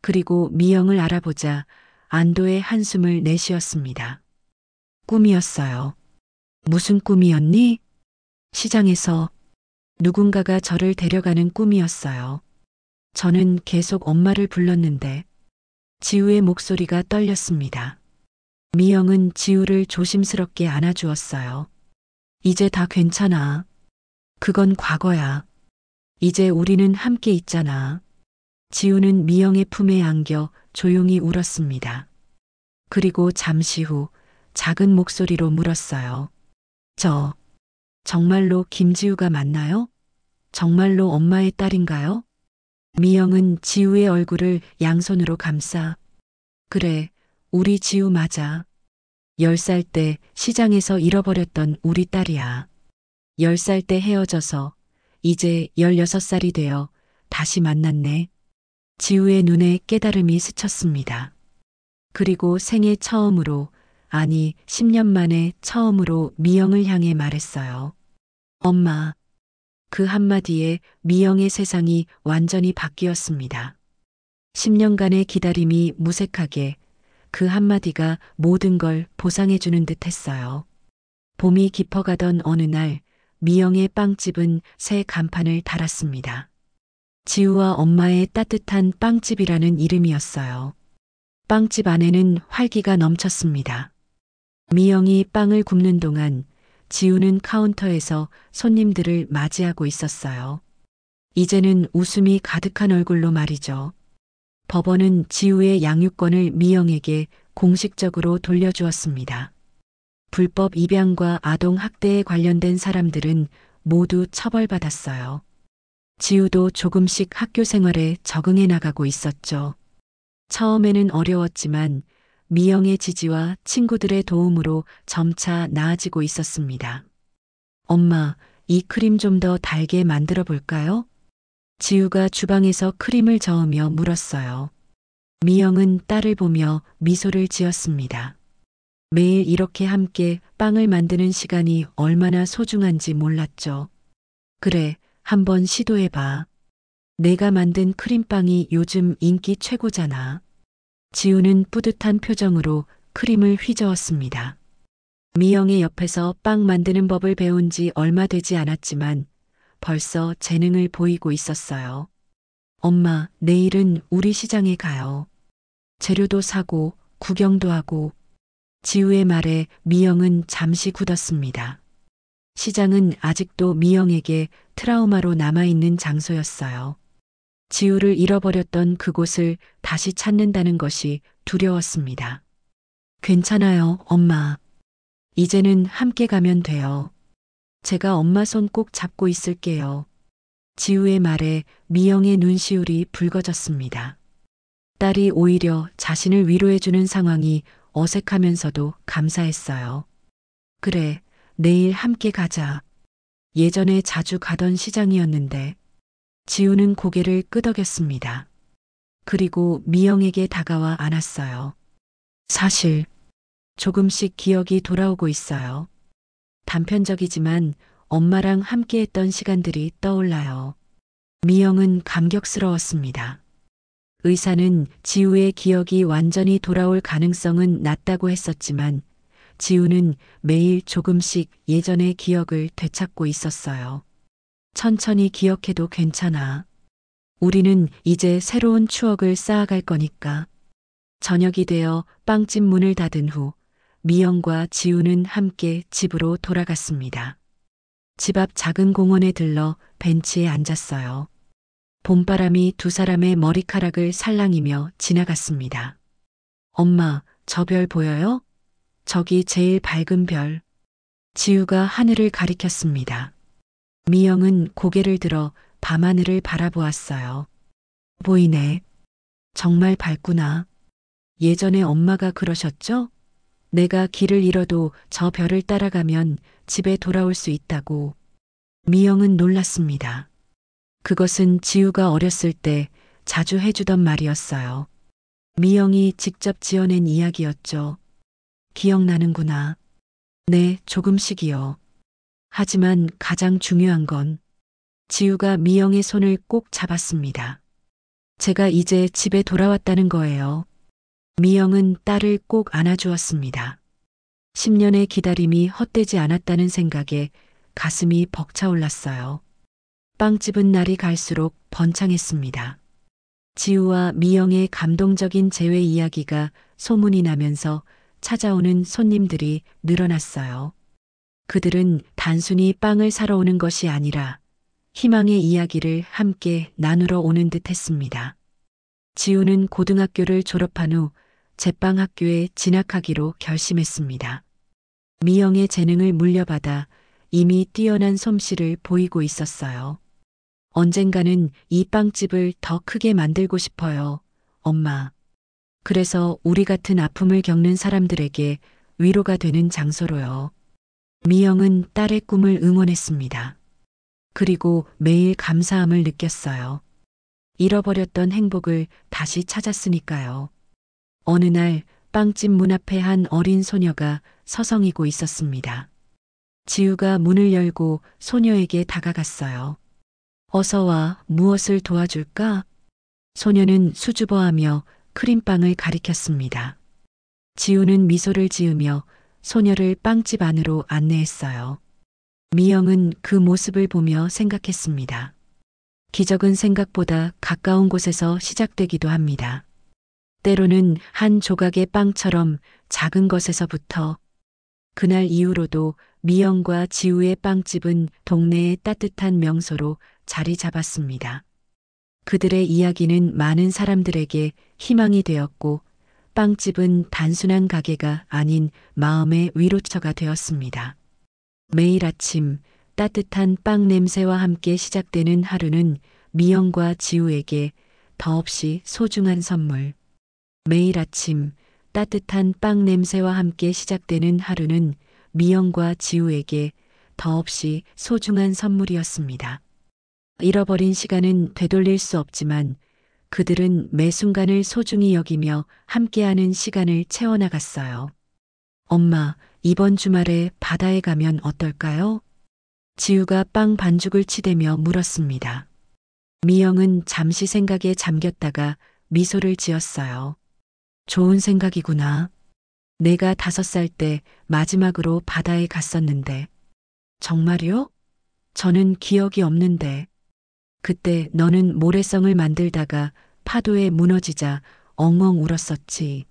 Speaker 1: 그리고 미영을 알아보자 안도의 한숨을 내쉬었습니다. 꿈이었어요. 무슨 꿈이었니? 시장에서 누군가가 저를 데려가는 꿈이었어요. 저는 계속 엄마를 불렀는데 지우의 목소리가 떨렸습니다. 미영은 지우를 조심스럽게 안아주었어요. 이제 다 괜찮아. 그건 과거야. 이제 우리는 함께 있잖아. 지우는 미영의 품에 안겨 조용히 울었습니다. 그리고 잠시 후 작은 목소리로 물었어요. 정말로 김지우가 맞나요? 정말로 엄마의 딸인가요? 미영은 지우의 얼굴을 양손으로 감싸 그래, 우리 지우 맞아. 10살 때 시장에서 잃어버렸던 우리 딸이야. 10살 때 헤어져서 이제 16살이 되어 다시 만났네. 지우의 눈에 깨달음이 스쳤습니다. 그리고 생애 처음으로, 아니 10년 만에 처음으로 미영을 향해 말했어요. 엄마. 그 한마디에 미영의 세상이 완전히 바뀌었습니다. 10년간의 기다림이 무색하게 그 한마디가 모든 걸 보상해주는 듯 했어요. 봄이 깊어가던 어느 날 미영의 빵집은 새 간판을 달았습니다. 지우와 엄마의 따뜻한 빵집이라는 이름이었어요. 빵집 안에는 활기가 넘쳤습니다. 미영이 빵을 굽는 동안 지우는 카운터에서 손님들을 맞이하고 있었어요. 이제는 웃음이 가득한 얼굴로 말이죠. 법원은 지우의 양육권을 미영에게 공식적으로 돌려주었습니다. 불법 입양과 아동 학대에 관련된 사람들은 모두 처벌받았어요. 지우도 조금씩 학교 생활에 적응해 나가고 있었죠. 처음에는 어려웠지만 미영의 지지와 친구들의 도움으로 점차 나아지고 있었습니다. 엄마, 이 크림 좀 더 달게 만들어 볼까요? 지우가 주방에서 크림을 저으며 물었어요. 미영은 딸을 보며 미소를 지었습니다. 매일 이렇게 함께 빵을 만드는 시간이 얼마나 소중한지 몰랐죠. 그래, 한번 시도해봐. 내가 만든 크림빵이 요즘 인기 최고잖아. 지우는 뿌듯한 표정으로 크림을 휘저었습니다. 미영의 옆에서 빵 만드는 법을 배운 지 얼마 되지 않았지만 벌써 재능을 보이고 있었어요. 엄마, 내일은 우리 시장에 가요. 재료도 사고 구경도 하고. 지우의 말에 미영은 잠시 굳었습니다. 시장은 아직도 미영에게 트라우마로 남아있는 장소였어요. 지우를 잃어버렸던 그곳을 다시 찾는다는 것이 두려웠습니다. 괜찮아요, 엄마. 이제는 함께 가면 돼요. 제가 엄마 손 꼭 잡고 있을게요. 지우의 말에 미영의 눈시울이 붉어졌습니다. 딸이 오히려 자신을 위로해주는 상황이 어색하면서도 감사했어요. 그래, 내일 함께 가자. 예전에 자주 가던 시장이었는데. 지우는 고개를 끄덕였습니다. 그리고 미영에게 다가와 안았어요. 사실 조금씩 기억이 돌아오고 있어요. 단편적이지만 엄마랑 함께했던 시간들이 떠올라요. 미영은 감격스러웠습니다. 의사는 지우의 기억이 완전히 돌아올 가능성은 낮다고 했었지만 지우는 매일 조금씩 예전의 기억을 되찾고 있었어요. 천천히 기억해도 괜찮아. 우리는 이제 새로운 추억을 쌓아갈 거니까. 저녁이 되어 빵집 문을 닫은 후 미영과 지우는 함께 집으로 돌아갔습니다. 집 앞 작은 공원에 들러 벤치에 앉았어요. 봄바람이 두 사람의 머리카락을 살랑이며 지나갔습니다. 엄마, 저 별 보여요? 저기 제일 밝은 별. 지우가 하늘을 가리켰습니다. 미영은 고개를 들어 밤하늘을 바라보았어요. 보이네. 정말 밝구나. 예전에 엄마가 그러셨죠? 내가 길을 잃어도 저 별을 따라가면 집에 돌아올 수 있다고. 미영은 놀랐습니다. 그것은 지우가 어렸을 때 자주 해주던 말이었어요. 미영이 직접 지어낸 이야기였죠. 기억나는구나. 네, 조금씩이요. 하지만 가장 중요한 건 지우가 미영의 손을 꼭 잡았습니다. 제가 이제 집에 돌아왔다는 거예요. 미영은 딸을 꼭 안아주었습니다. 10년의 기다림이 헛되지 않았다는 생각에 가슴이 벅차올랐어요. 빵집은 날이 갈수록 번창했습니다. 지우와 미영의 감동적인 재회 이야기가 소문이 나면서 찾아오는 손님들이 늘어났어요. 그들은 단순히 빵을 사러 오는 것이 아니라 희망의 이야기를 함께 나누러 오는 듯 했습니다. 지우는 고등학교를 졸업한 후 제빵학교에 진학하기로 결심했습니다. 미영의 재능을 물려받아 이미 뛰어난 솜씨를 보이고 있었어요. 언젠가는 이 빵집을 더 크게 만들고 싶어요, 엄마. 그래서 우리 같은 아픔을 겪는 사람들에게 위로가 되는 장소로요. 미영은 딸의 꿈을 응원했습니다. 그리고 매일 감사함을 느꼈어요. 잃어버렸던 행복을 다시 찾았으니까요. 어느 날 빵집 문 앞에 한 어린 소녀가 서성이고 있었습니다. 지우가 문을 열고 소녀에게 다가갔어요. 어서 와, 무엇을 도와줄까? 소녀는 수줍어하며 크림빵을 가리켰습니다. 지우는 미소를 지으며 소녀를 빵집 안으로 안내했어요. 미영은 그 모습을 보며 생각했습니다. 기적은 생각보다 가까운 곳에서 시작되기도 합니다. 때로는 한 조각의 빵처럼 작은 것에서부터. 그날 이후로도 미영과 지우의 빵집은 동네의 따뜻한 명소로 자리 잡았습니다. 그들의 이야기는 많은 사람들에게 희망이 되었고 빵집은 단순한 가게가 아닌 마음의 위로처가 되었습니다. 매일 아침 따뜻한 빵 냄새와 함께 시작되는 하루는 미영과 지우에게 더없이 소중한 선물. 매일 아침 따뜻한 빵 냄새와 함께 시작되는 하루는 미영과 지우에게 더없이 소중한 선물이었습니다. 잃어버린 시간은 되돌릴 수 없지만 그들은 매 순간을 소중히 여기며 함께하는 시간을 채워나갔어요. 엄마, 이번 주말에 바다에 가면 어떨까요? 지우가 빵 반죽을 치대며 물었습니다. 미영은 잠시 생각에 잠겼다가 미소를 지었어요. 좋은 생각이구나. 내가 5살 때 마지막으로 바다에 갔었는데. 정말요? 저는 기억이 없는데. 그때 너는 모래성을 만들다가 파도에 무너지자 엉엉 울었었지.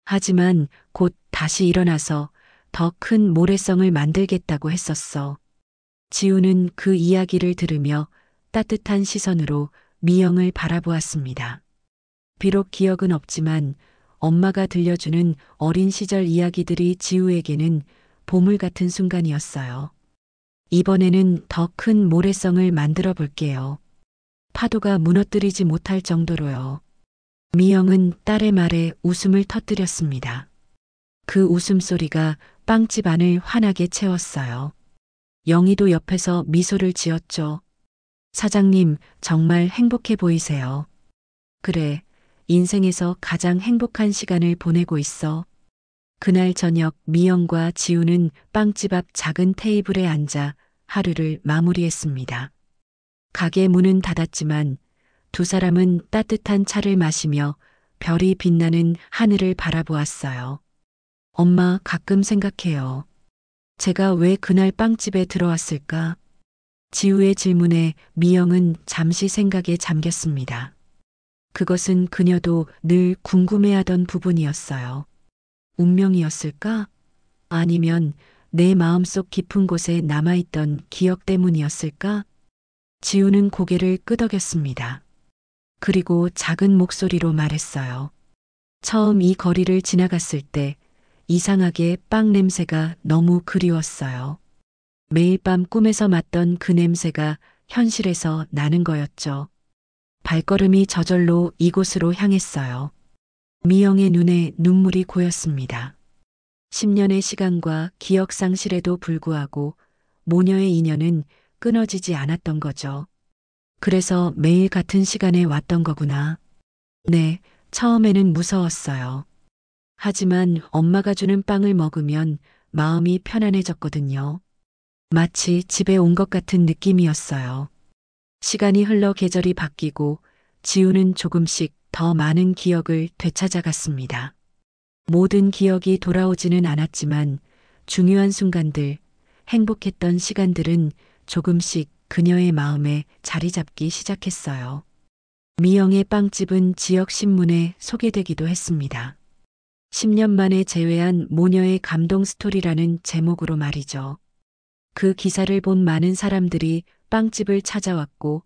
Speaker 1: 하지만 곧 다시 일어나서 더 큰 모래성을 만들겠다고 했었어. 지우는 그 이야기를 들으며 따뜻한 시선으로 미영을 바라보았습니다. 비록 기억은 없지만 엄마가 들려주는 어린 시절 이야기들이 지우에게는 보물 같은 순간이었어요. 이번에는 더 큰 모래성을 만들어 볼게요. 파도가 무너뜨리지 못할 정도로요. 미영은 딸의 말에 웃음을 터뜨렸습니다. 그 웃음소리가 빵집 안을 환하게 채웠어요. 영희도 옆에서 미소를 지었죠. 사장님, 정말 행복해 보이세요. 그래, 인생에서 가장 행복한 시간을 보내고 있어. 그날 저녁 미영과 지우는 빵집 앞 작은 테이블에 앉아 하루를 마무리했습니다. 가게 문은 닫았지만 두 사람은 따뜻한 차를 마시며 별이 빛나는 하늘을 바라보았어요. 엄마, 가끔 생각해요. 제가 왜 그날 빵집에 들어왔을까? 지우의 질문에 미영은 잠시 생각에 잠겼습니다. 그것은 그녀도 늘 궁금해하던 부분이었어요. 운명이었을까? 아니면 내 마음속 깊은 곳에 남아있던 기억 때문이었을까? 지우는 고개를 끄덕였습니다. 그리고 작은 목소리로 말했어요. 처음 이 거리를 지나갔을 때 이상하게 빵 냄새가 너무 그리웠어요. 매일 밤 꿈에서 맡던 그 냄새가 현실에서 나는 거였죠. 발걸음이 저절로 이곳으로 향했어요. 미영의 눈에 눈물이 고였습니다. 10년의 시간과 기억 상실에도 불구하고 모녀의 인연은 끊어지지 않았던 거죠. 그래서 매일 같은 시간에 왔던 거구나. 네, 처음에는 무서웠어요. 하지만 엄마가 주는 빵을 먹으면 마음이 편안해졌거든요. 마치 집에 온 것 같은 느낌이었어요. 시간이 흘러 계절이 바뀌고 지우는 조금씩 더 많은 기억을 되찾아갔습니다. 모든 기억이 돌아오지는 않았지만 중요한 순간들, 행복했던 시간들은 조금씩 그녀의 마음에 자리 잡기 시작했어요. 미영의 빵집은 지역 신문에 소개되기도 했습니다. 10년 만에 재회한 모녀의 감동 스토리라는 제목으로 말이죠. 그 기사를 본 많은 사람들이 빵집을 찾아왔고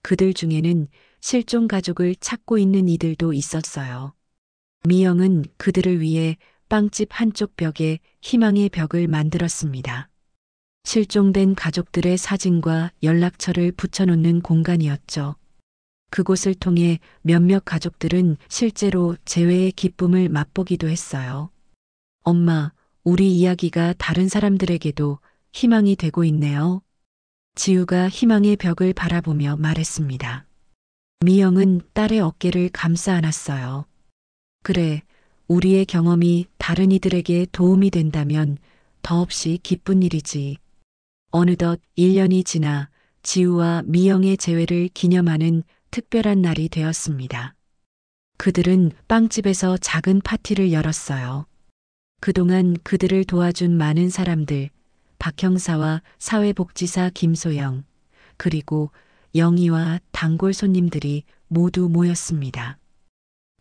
Speaker 1: 그들 중에는 실종 가족을 찾고 있는 이들도 있었어요. 미영은 그들을 위해 빵집 한쪽 벽에 희망의 벽을 만들었습니다. 실종된 가족들의 사진과 연락처를 붙여놓는 공간이었죠. 그곳을 통해 몇몇 가족들은 실제로 재회의 기쁨을 맛보기도 했어요. 엄마, 우리 이야기가 다른 사람들에게도 희망이 되고 있네요. 지우가 희망의 벽을 바라보며 말했습니다. 미영은 딸의 어깨를 감싸 안았어요. 그래, 우리의 경험이 다른 이들에게 도움이 된다면 더없이 기쁜 일이지. 어느덧 1년이 지나 지우와 미영의 재회를 기념하는 특별한 날이 되었습니다. 그들은 빵집에서 작은 파티를 열었어요. 그동안 그들을 도와준 많은 사람들, 박 형사와 사회복지사 김소영, 그리고 영희와 단골 손님들이 모두 모였습니다.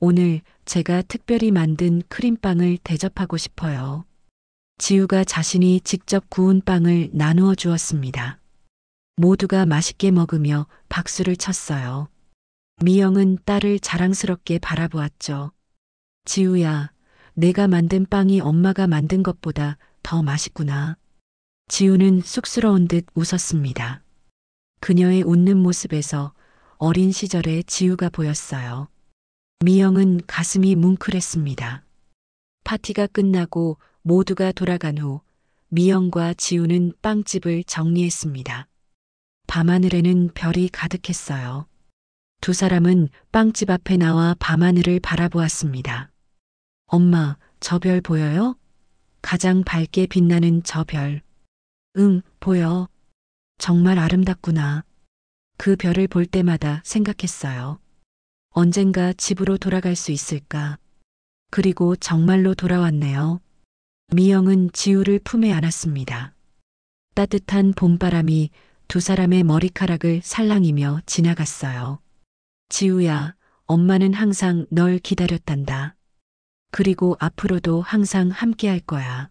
Speaker 1: 오늘 제가 특별히 만든 크림빵을 대접하고 싶어요. 지우가 자신이 직접 구운 빵을 나누어 주었습니다. 모두가 맛있게 먹으며 박수를 쳤어요. 미영은 딸을 자랑스럽게 바라보았죠. 지우야, 내가 만든 빵이 엄마가 만든 것보다 더 맛있구나. 지우는 쑥스러운 듯 웃었습니다. 그녀의 웃는 모습에서 어린 시절의 지우가 보였어요. 미영은 가슴이 뭉클했습니다. 파티가 끝나고 모두가 돌아간 후 미영과 지우는 빵집을 정리했습니다. 밤하늘에는 별이 가득했어요. 두 사람은 빵집 앞에 나와 밤하늘을 바라보았습니다. 엄마, 저 별 보여요? 가장 밝게 빛나는 저 별. 응, 보여. 정말 아름답구나. 그 별을 볼 때마다 생각했어요. 언젠가 집으로 돌아갈 수 있을까? 그리고 정말로 돌아왔네요. 미영은 지우를 품에 안았습니다. 따뜻한 봄바람이 두 사람의 머리카락을 살랑이며 지나갔어요. 지우야, 엄마는 항상 널 기다렸단다. 그리고 앞으로도 항상 함께 할 거야.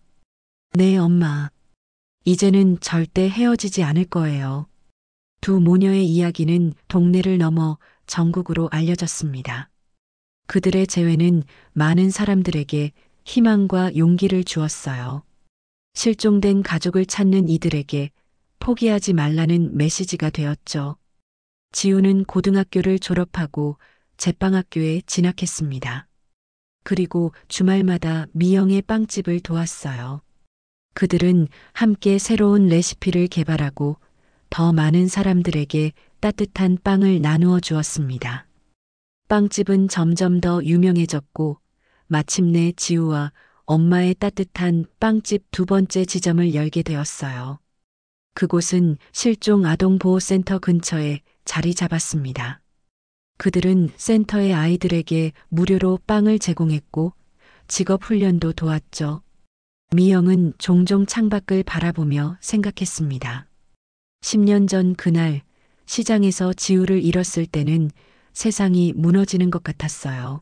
Speaker 1: 네, 엄마. 이제는 절대 헤어지지 않을 거예요. 두 모녀의 이야기는 동네를 넘어 전국으로 알려졌습니다. 그들의 재회는 많은 사람들에게 희망과 용기를 주었어요. 실종된 가족을 찾는 이들에게 포기하지 말라는 메시지가 되었죠. 지우는 고등학교를 졸업하고 제빵학교에 진학했습니다. 그리고 주말마다 미영의 빵집을 도왔어요. 그들은 함께 새로운 레시피를 개발하고 더 많은 사람들에게 따뜻한 빵을 나누어 주었습니다. 빵집은 점점 더 유명해졌고 마침내 지우와 엄마의 따뜻한 빵집 두 번째 지점을 열게 되었어요. 그곳은 실종 아동보호센터 근처에 자리 잡았습니다. 그들은 센터의 아이들에게 무료로 빵을 제공했고 직업 훈련도 도왔죠. 미영은 종종 창밖을 바라보며 생각했습니다. 10년 전 그날 시장에서 지우를 잃었을 때는 세상이 무너지는 것 같았어요.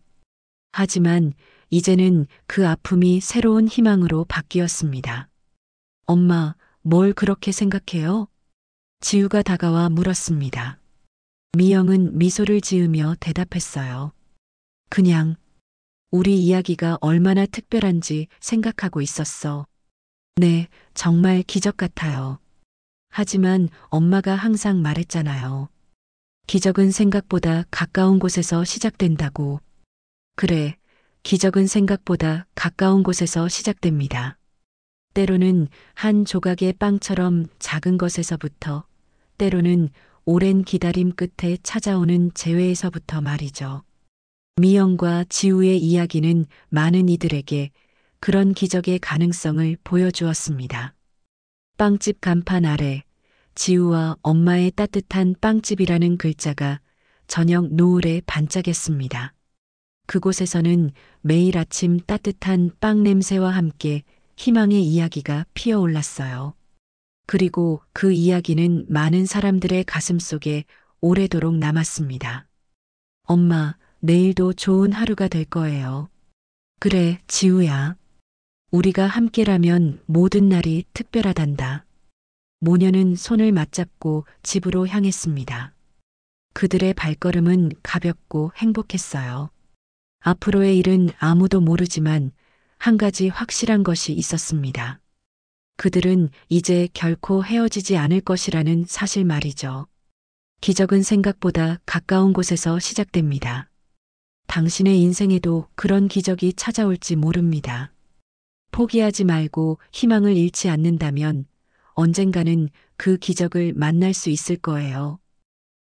Speaker 1: 하지만 이제는 그 아픔이 새로운 희망으로 바뀌었습니다. 엄마, 뭘 그렇게 생각해요? 지우가 다가와 물었습니다. 미영은 미소를 지으며 대답했어요. 그냥 우리 이야기가 얼마나 특별한지 생각하고 있었어. 네, 정말 기적 같아요. 하지만 엄마가 항상 말했잖아요. 기적은 생각보다 가까운 곳에서 시작된다고. 그래, 기적은 생각보다 가까운 곳에서 시작됩니다. 때로는 한 조각의 빵처럼 작은 것에서부터 때로는 오랜 기다림 끝에 찾아오는 재회에서부터 말이죠. 미영과 지우의 이야기는 많은 이들에게 그런 기적의 가능성을 보여주었습니다. 빵집 간판 아래 지우와 엄마의 따뜻한 빵집이라는 글자가 저녁 노을에 반짝였습니다. 그곳에서는 매일 아침 따뜻한 빵 냄새와 함께 희망의 이야기가 피어올랐어요. 그리고 그 이야기는 많은 사람들의 가슴 속에 오래도록 남았습니다. 엄마, 내일도 좋은 하루가 될 거예요. 그래, 지우야. 우리가 함께라면 모든 날이 특별하단다. 모녀는 손을 맞잡고 집으로 향했습니다. 그들의 발걸음은 가볍고 행복했어요. 앞으로의 일은 아무도 모르지만 한 가지 확실한 것이 있었습니다. 그들은 이제 결코 헤어지지 않을 것이라는 사실 말이죠. 기적은 생각보다 가까운 곳에서 시작됩니다. 당신의 인생에도 그런 기적이 찾아올지 모릅니다. 포기하지 말고 희망을 잃지 않는다면 언젠가는 그 기적을 만날 수 있을 거예요.